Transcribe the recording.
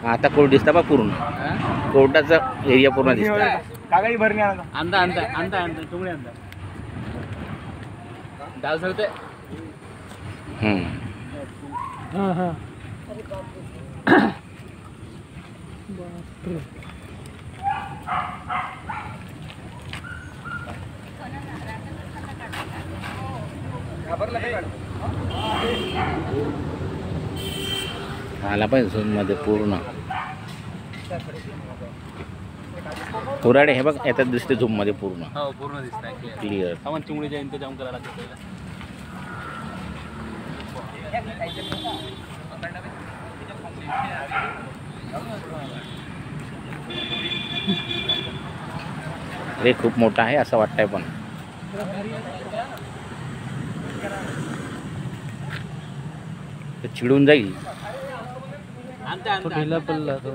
आता कोर्ट दिसता बा पूर्ण कोर्टाचा एरिया पूर्ण दिसता कागदी भरणे आला अंदा अंदा अंदा अंदा तुमने अंदा डाल सकते हां हां आला पाहिजे झोन मध्ये पूर्ण कुऱ्हाडे हे बघ याच्यात दिसते झूम मध्ये पूर्ण हो पूर्ण दिसतंय क्लिअर आपण चिमणीचा इंतजाम करायला लागतो हे खूप मोठा आहे असं वाटतंय पण ते चिडून जाईल अंदा अंदा पडला तो